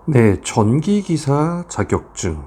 네, 전기기사 자격증.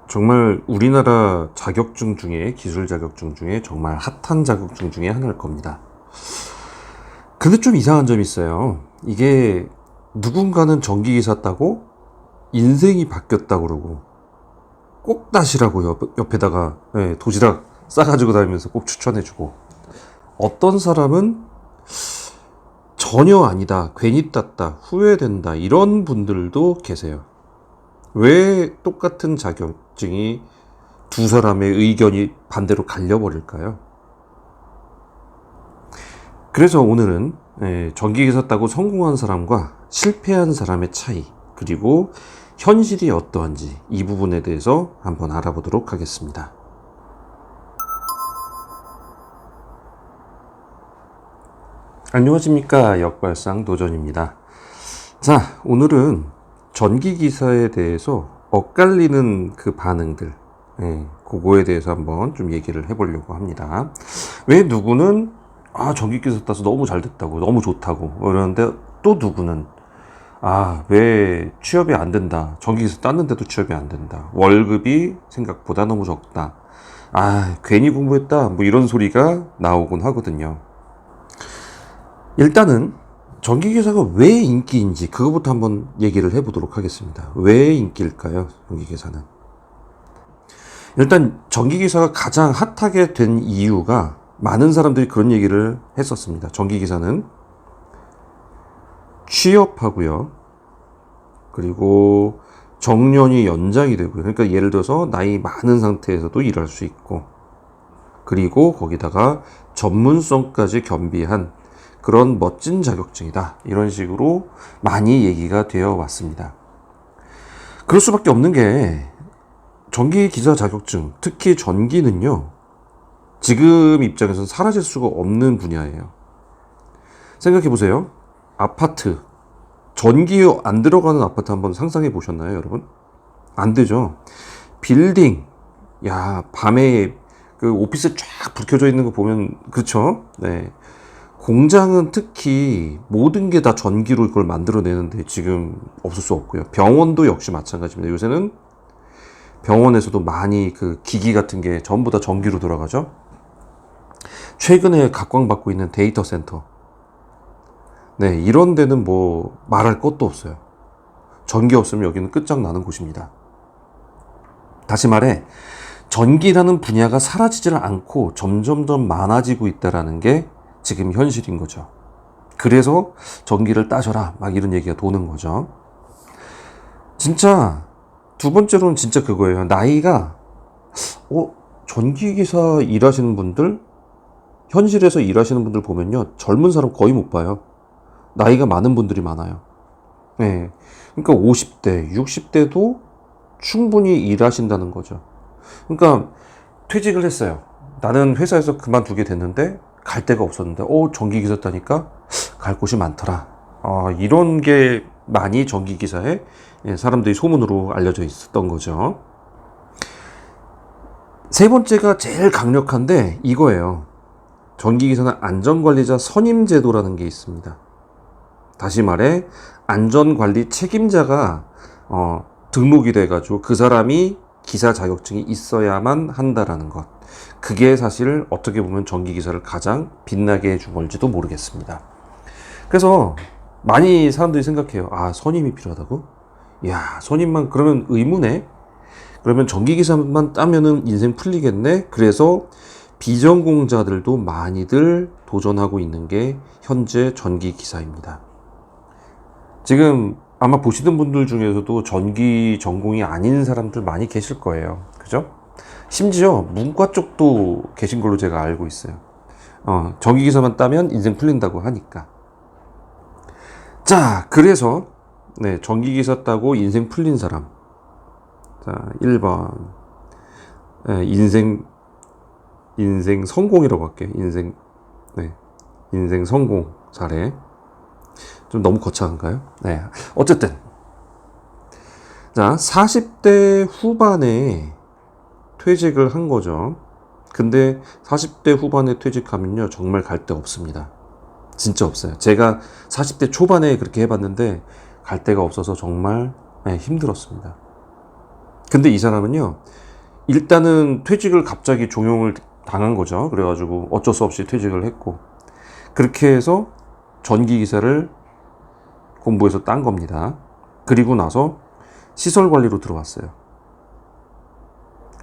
정말 우리나라 자격증 중에, 기술 자격증 중에 정말 핫한 자격증 중에 하나일 겁니다. 근데 좀 이상한 점이 있어요. 이게 누군가는 전기기사 따고 인생이 바뀌었다고 그러고 꼭 따시라고 옆에다가 도시락 싸가지고 다니면서 꼭 추천해주고, 어떤 사람은 전혀 아니다, 괜히 땄다, 후회된다, 이런 분들도 계세요. 왜 똑같은 자격증이 두 사람의 의견이 반대로 갈려버릴까요? 그래서 오늘은 전기기사 따고 성공한 사람과 실패한 사람의 차이, 그리고 현실이 어떠한지 이 부분에 대해서 한번 알아보도록 하겠습니다. 안녕하십니까, 역발상 도전입니다. 자, 오늘은 전기기사에 대해서 엇갈리는 그 반응들, 그거에 대해서 한번 좀 얘기를 해보려고 합니다. 왜 누구는 전기기사 따서 너무 잘 됐다고, 너무 좋다고 그러는데, 또 누구는 왜 취업이 안 된다, 전기기사 땄는데도 취업이 안 된다, 월급이 생각보다 너무 적다, 괜히 공부했다, 뭐 이런 소리가 나오곤 하거든요. 일단은 전기기사가 왜 인기인지 그거부터 한번 얘기를 해보도록 하겠습니다. 왜 인기일까요, 전기기사는? 일단 전기기사가 가장 핫하게 된 이유가, 많은 사람들이 그런 얘기를 했었습니다. 전기기사는 취업하고요, 그리고 정년이 연장이 되고요. 그러니까 예를 들어서 나이 많은 상태에서도 일할 수 있고, 그리고 거기다가 전문성까지 겸비한 그런 멋진 자격증이다, 이런 식으로 많이 얘기가 되어 왔습니다. 그럴 수밖에 없는 게, 전기기사 자격증, 특히 전기는요, 지금 입장에서는 사라질 수가 없는 분야예요. 생각해 보세요. 아파트, 전기 안 들어가는 아파트 한번 상상해 보셨나요, 여러분? 안 되죠. 빌딩, 밤에 그 오피스 쫙 불 켜져 있는 거 보면, 그렇죠? 네. 공장은 특히 모든 게 다 전기로 이걸 만들어내는데 지금 없을 수 없고요. 병원도 역시 마찬가지입니다. 요새는 병원에서도 많이 그 기기 같은 게 전부 다 전기로 돌아가죠. 최근에 각광받고 있는 데이터 센터, 이런 데는 뭐 말할 것도 없어요. 전기 없으면 여기는 끝장나는 곳입니다. 다시 말해, 전기라는 분야가 사라지질 않고 점점점 많아지고 있다는 게 지금 현실인 거죠. 그래서 전기를 따셔라, 막 이런 얘기가 도는 거죠. 진짜 두 번째로는 진짜 그거예요. 나이가 전기기사 일하시는 분들, 현실에서 일하시는 분들 보면요, 젊은 사람 거의 못 봐요. 나이가 많은 분들이 많아요. 그러니까 50대, 60대도 충분히 일하신다는 거죠. 그러니까 퇴직을 했어요. 나는 회사에서 그만두게 됐는데 갈 데가 없었는데 전기기사 따니까 갈 곳이 많더라. 이런 게 많이 전기기사에 사람들이 소문으로 알려져 있었던 거죠. 세 번째가 제일 강력한데 이거예요. 전기기사는 안전관리자 선임제도라는 게 있습니다. 다시 말해, 안전관리 책임자가 등록이 돼가지고 그 사람이 기사 자격증이 있어야만 한다라는 것. 그게 사실 어떻게 보면 전기기사를 가장 빛나게 해준 걸지도 모르겠습니다. 그래서 많이 사람들이 생각해요. 선임이 필요하다고? 선임만 그러면 의무네? 그러면 전기기사만 따면은 인생 풀리겠네? 그래서 비전공자들도 많이들 도전하고 있는 게 현재 전기기사입니다. 지금 아마 보시는 분들 중에서도 전기 전공이 아닌 사람들 많이 계실 거예요. 그죠? 심지어 문과 쪽도 계신 걸로 제가 알고 있어요. 전기기사만 따면 인생 풀린다고 하니까. 자, 그래서 전기기사 따고 인생 풀린 사람. 자, 1번. 인생 성공이라고 할게요. 인생 성공 사례. 좀 너무 거창한가요? 어쨌든. 자, 40대 후반에 퇴직을 한 거죠. 근데 40대 후반에 퇴직하면요, 정말 갈 데 없습니다. 진짜 없어요. 제가 40대 초반에 그렇게 해봤는데 갈 데가 없어서 정말 힘들었습니다. 근데 이 사람은요, 일단은 퇴직을 갑자기 종용을 당한 거죠. 그래가지고 어쩔 수 없이 퇴직을 했고, 그렇게 해서 전기기사를 공부해서 딴 겁니다. 그리고 나서 시설관리로 들어왔어요.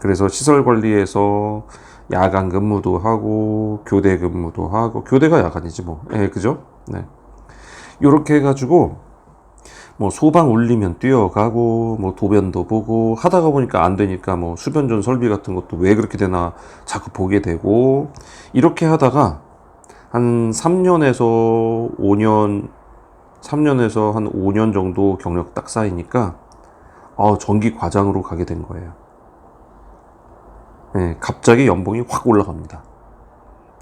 그래서 시설관리에서 야간 근무도 하고 교대 근무도 하고, 교대가 야간이지 뭐, 그죠? 네. 요렇게 해가지고 뭐 소방 울리면 뛰어가고, 뭐 도변도 보고, 하다가 보니까 안 되니까 뭐 수변전 설비 같은 것도 왜 그렇게 되나 자꾸 보게 되고, 이렇게 하다가 한 3년에서 5년, 3년에서 한 5년 정도 경력 딱 쌓이니까 전기 과장으로 가게 된 거예요. 네, 갑자기 연봉이 확 올라갑니다.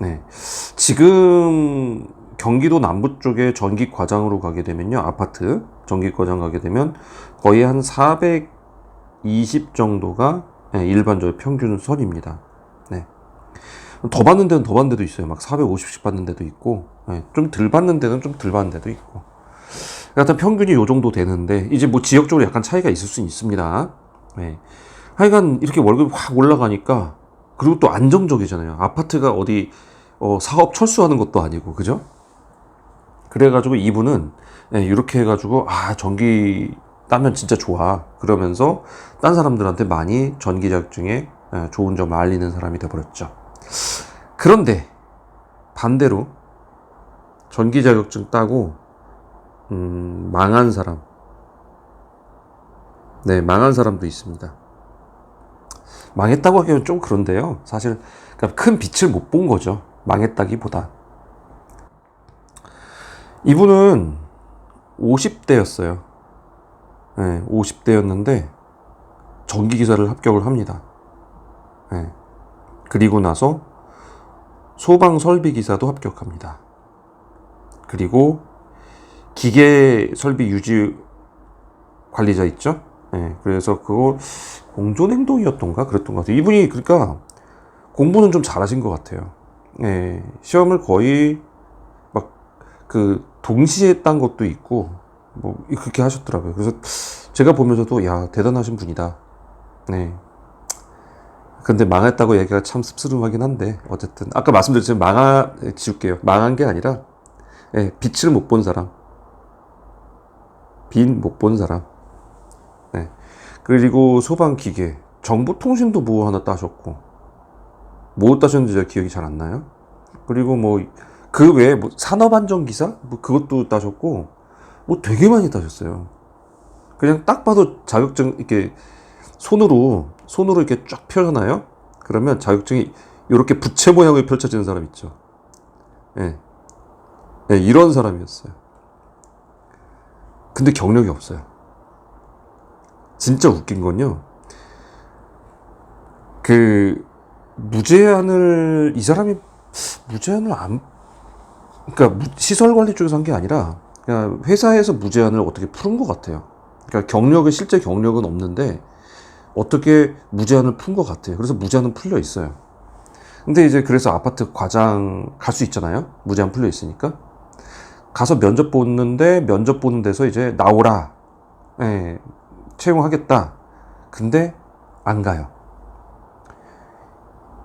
네, 지금 경기도 남부 쪽에 전기 과장으로 가게 되면요, 아파트 전기 과장 가게 되면 거의 한 420 정도가 일반적인 평균 선입니다. 네. 더 받는 데는 더 받는 데도 있어요. 막 450씩 받는 데도 있고, 좀 덜 받는 데는 좀 덜 받는 데도 있고. 하여튼 평균이 요 정도 되는데, 이제 뭐 지역적으로 약간 차이가 있을 수 있습니다. 네. 하여간 이렇게 월급이 확 올라가니까, 그리고 또 안정적이잖아요. 아파트가 어디 사업 철수하는 것도 아니고, 그죠? 그래가지고 이분은 이렇게 해가지고 전기 따면 진짜 좋아, 그러면서 딴 사람들한테 많이 전기 자격증에 좋은 점을 알리는 사람이 돼버렸죠. 그런데 반대로 전기 자격증 따고 망한 사람, 망한 사람도 있습니다. 망했다고 하기엔 좀 그런데요, 사실 그러니까 큰 빛을 못 본 거죠. 망했다기보다. 이분은 50대였어요. 50대였는데 전기기사를 합격을 합니다. 그리고 나서 소방설비기사도 합격합니다. 그리고 기계설비 유지 관리자 있죠? 그래서 그거 공존행동이었던가 그랬던 것 같아요. 이분이 그러니까 공부는 좀 잘하신 것 같아요. 시험을 거의 막 동시에 딴 것도 있고 뭐 그렇게 하셨더라고요. 그래서 제가 보면서도 야, 대단하신 분이다. 근데 망했다고 얘기가 참 씁쓸하긴 한데, 어쨌든 아까 말씀드렸지만 지울게요. 망한 게 아니라 빛을 못 본 사람, 빛 못 본 사람. 그리고 소방기계, 정보통신도 뭐 하나 따셨고, 뭐 따셨는지 제가 기억이 잘 안 나요. 그리고 뭐 그 외에 뭐 산업안전기사 뭐 그것도 따셨고, 뭐 되게 많이 따셨어요. 그냥 딱 봐도 자격증 이렇게 손으로 이렇게 쫙 펴잖아요. 그러면 자격증이 이렇게 부채 모양을 펼쳐지는 사람 있죠. 이런 사람이었어요. 근데 경력이 없어요. 진짜 웃긴 건요, 이 사람이 무제한을 그러니까 시설관리 쪽에서 한 게 아니라 그냥 회사에서 무제한을 어떻게 푸는 것 같아요. 그러니까 실제 경력은 없는데 어떻게 무제한을 푼 것 같아요. 그래서 무제한은 풀려 있어요. 근데 이제 그래서 아파트 과장 갈 수 있잖아요. 무제한 풀려 있으니까. 가서 면접 보는데, 면접 보는 데서 이제 나오라, 채용하겠다. 근데 안 가요.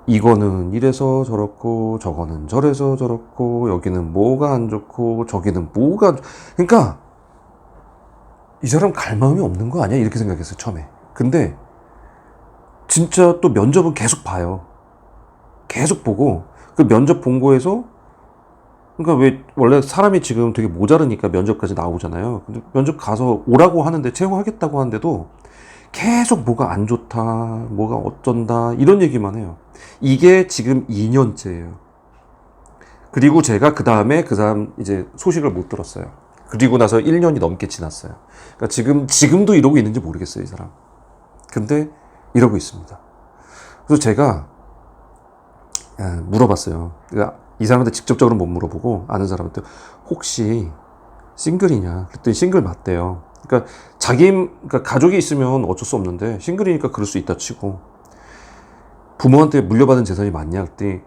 이거는 이래서 저렇고, 저거는 저래서 저렇고, 여기는 뭐가 안 좋고, 저기는 뭐가, 그러니까 이 사람 갈 마음이 없는 거 아니야? 이렇게 생각했어요, 처음에. 근데 진짜 또 면접은 계속 봐요. 계속 보고, 그 면접 본 거에서, 그러니까 왜 원래 사람이 지금 되게 모자르니까 면접까지 나오잖아요. 근데 면접 가서 오라고 하는데, 채용하겠다고 하는데도 계속 뭐가 안 좋다, 뭐가 어쩐다, 이런 얘기만 해요. 이게 지금 2년째예요. 그리고 제가 그 다음에 그 사람 이제 소식을 못 들었어요. 그리고 나서 1년이 넘게 지났어요. 그러니까 지금도 이러고 있는지 모르겠어요, 이 사람. 근데 이러고 있습니다. 그래서 제가 물어봤어요. 그러니까 이 사람한테 직접적으로 못 물어보고 아는 사람한테 혹시 싱글이냐? 그랬더니 싱글 맞대요. 그러니까 그러니까 가족이 있으면 어쩔 수 없는데 싱글이니까 그럴 수 있다 치고, 부모한테 물려받은 재산이 많냐? 그랬더니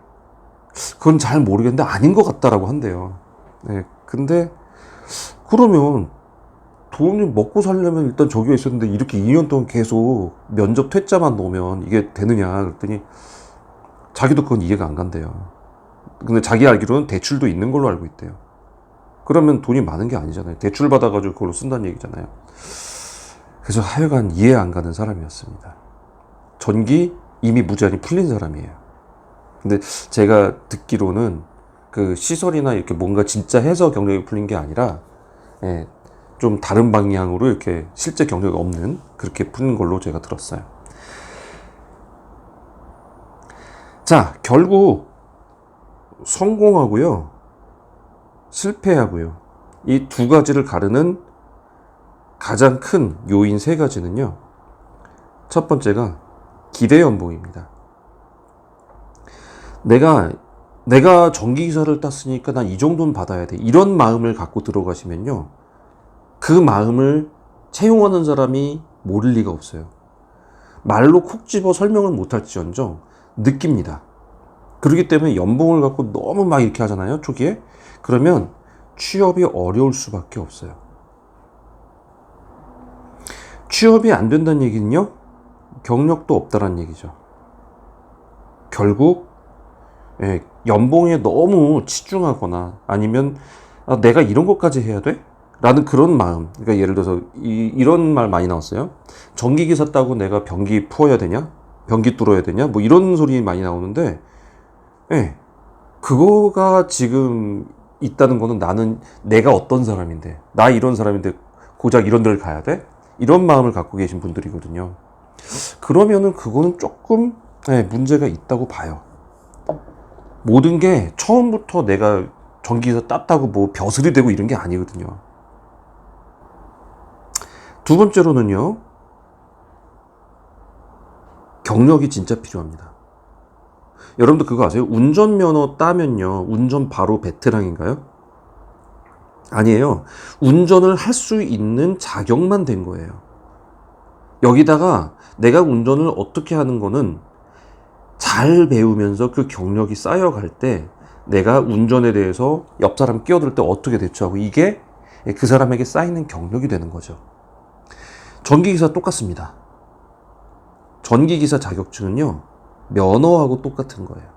그건 잘 모르겠는데 아닌 것 같다라고 한대요. 근데 그러면 돈 먹고 살려면 일단 저기가 있었는데 이렇게 2년 동안 계속 면접 퇴짜만 넣으면 이게 되느냐 그랬더니 자기도 그건 이해가 안 간대요. 근데 자기 알기로는 대출도 있는 걸로 알고 있대요. 그러면 돈이 많은 게 아니잖아요. 대출 받아가지고 그걸로 쓴다는 얘기잖아요. 그래서 하여간 이해 안 가는 사람이었습니다. 전기 이미 무제한이 풀린 사람이에요. 근데 제가 듣기로는 그 시설이나 이렇게 뭔가 진짜 해서 경력이 풀린 게 아니라 예, 좀 다른 방향으로 이렇게 실제 경력이 없는 그렇게 풀린 걸로 제가 들었어요. 자, 결국 성공하고요, 실패하고요, 이 두 가지를 가르는 가장 큰 요인 세 가지는요. 첫 번째가 기대 연봉입니다. 내가 전기기사를 땄으니까 난 이 정도는 받아야 돼. 이런 마음을 갖고 들어가시면요, 그 마음을 채용하는 사람이 모를 리가 없어요. 말로 콕 집어 설명을 못할지언정 느낍니다. 그렇기 때문에 연봉을 갖고 너무 막 이렇게 하잖아요, 초기에. 그러면 취업이 어려울 수밖에 없어요. 취업이 안 된다는 얘기는요, 경력도 없다라는 얘기죠. 결국 연봉에 너무 치중하거나 아니면 내가 이런 것까지 해야 돼? 라는 그런 마음. 그러니까 예를 들어서 이런 말 많이 나왔어요. 전기기사 따고 내가 변기 풀어야 되냐? 변기 뚫어야 되냐? 뭐 이런 소리 많이 나오는데, 그거가 지금 있다는 거는 나는 내가 어떤 사람인데, 나 이런 사람인데 고작 이런 데를 가야 돼? 이런 마음을 갖고 계신 분들이거든요. 그러면은 그거는 조금 문제가 있다고 봐요. 모든 게 처음부터 내가 전기기사 땄다고 뭐 벼슬이 되고 이런 게 아니거든요. 두 번째로는요, 경력이 진짜 필요합니다. 여러분들 그거 아세요? 운전면허 따면요, 운전 바로 베테랑인가요? 아니에요. 운전을 할 수 있는 자격만 된 거예요. 여기다가 내가 운전을 어떻게 하는 거는 잘 배우면서 그 경력이 쌓여갈 때 내가 운전에 대해서 옆 사람 끼어들 때 어떻게 대처하고, 이게 그 사람에게 쌓이는 경력이 되는 거죠. 전기기사 똑같습니다. 전기기사 자격증은요, 면허하고 똑같은 거예요.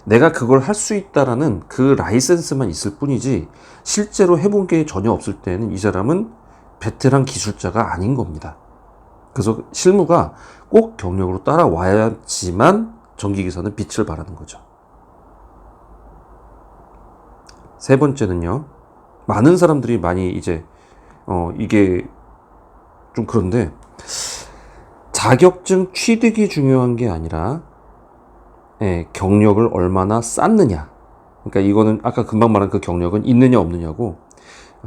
내가 그걸 할 수 있다라는 그 라이센스만 있을 뿐이지 실제로 해본 게 전혀 없을 때는 이 사람은 베테랑 기술자가 아닌 겁니다. 그래서 실무가 꼭 경력으로 따라와야지만 전기기사는 빛을 발하는 거죠. 세 번째는요, 많은 사람들이 많이 이제 이게 좀 그런데, 자격증 취득이 중요한 게 아니라 경력을 얼마나 쌓느냐. 그러니까 이거는 아까 금방 말한 그 경력은 있느냐 없느냐고,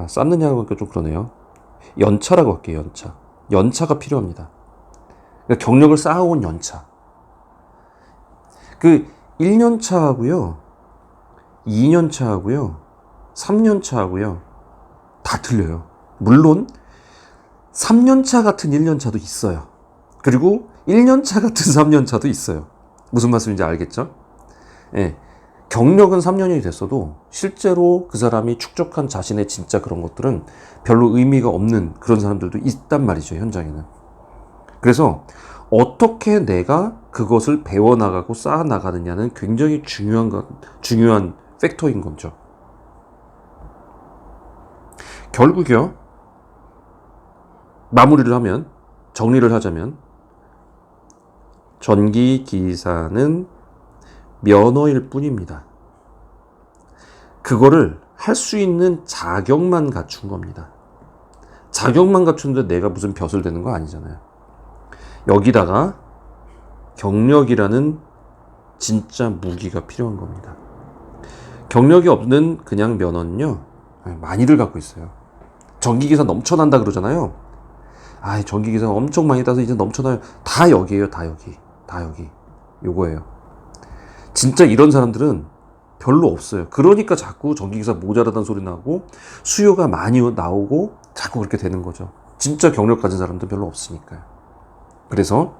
쌓느냐고 하니까 좀 그러네요. 연차라고 할게요. 연차가 필요합니다. 그러니까 경력을 쌓아온 연차. 그 1년 차하고요, 2년 차하고요, 3년 차하고요, 다 틀려요. 물론 3년 차 같은 1년 차도 있어요. 그리고 1년 차 같은 3년 차도 있어요. 무슨 말씀인지 알겠죠? 경력은 3년이 됐어도 실제로 그 사람이 축적한 자신의 진짜 그런 것들은 별로 의미가 없는 그런 사람들도 있단 말이죠, 현장에는. 그래서 어떻게 내가 그것을 배워나가고 쌓아나가느냐는 굉장히 중요한 팩터인 거죠. 결국요, 정리를 하자면, 전기기사는 면허일 뿐입니다. 그거를 할 수 있는 자격만 갖춘 겁니다. 자격만 갖춘데 내가 무슨 벼슬 되는 거 아니잖아요. 여기다가 경력이라는 진짜 무기가 필요한 겁니다. 경력이 없는 그냥 면허는요, 많이들 갖고 있어요. 전기기사 넘쳐난다 그러잖아요. 전기기사 엄청 많이 따서 이제 넘쳐나요. 다 여기에요, 다 여기. 요거예요. 진짜 이런 사람들은 별로 없어요. 그러니까 자꾸 전기기사 모자라다는 소리 나고 수요가 많이 나오고 자꾸 그렇게 되는 거죠. 진짜 경력 가진 사람도 별로 없으니까요. 그래서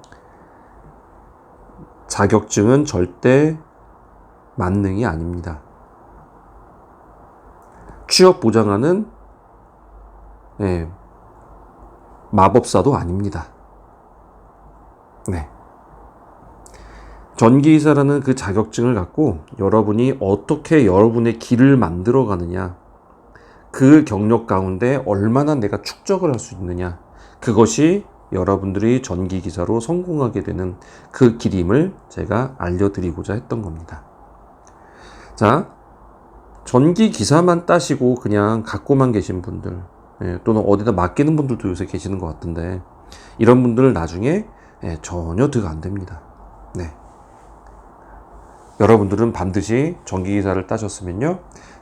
자격증은 절대 만능이 아닙니다. 취업 보장하는 예, 마법사도 아닙니다. 네. 전기기사라는 그 자격증을 갖고 여러분이 어떻게 여러분의 길을 만들어 가느냐, 그 경력 가운데 얼마나 내가 축적을 할 수 있느냐, 그것이 여러분들이 전기기사로 성공하게 되는 그 길임을 제가 알려드리고자 했던 겁니다. 자, 전기기사만 따시고 그냥 갖고만 계신 분들, 또는 어디다 맡기는 분들도 요새 계시는 것 같은데, 이런 분들 나중에 전혀 득 안 됩니다. 네. 여러분들은 반드시 전기기사를 따셨으면요,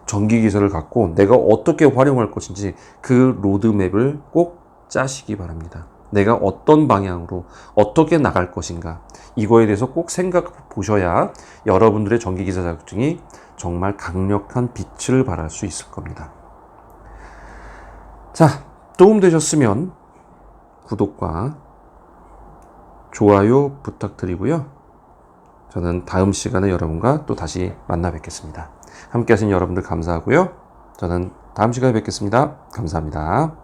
전기기사를 갖고 내가 어떻게 활용할 것인지 그 로드맵을 꼭 짜시기 바랍니다. 내가 어떤 방향으로 어떻게 나갈 것인가, 이거에 대해서 꼭 생각해 보셔야 여러분들의 전기기사 자격증이 정말 강력한 빛을 발할 수 있을 겁니다. 자, 도움되셨으면 구독과 좋아요 부탁드리고요. 저는 다음 시간에 여러분과 또 다시 만나 뵙겠습니다. 함께 하신 여러분들 감사하고요. 저는 다음 시간에 뵙겠습니다. 감사합니다.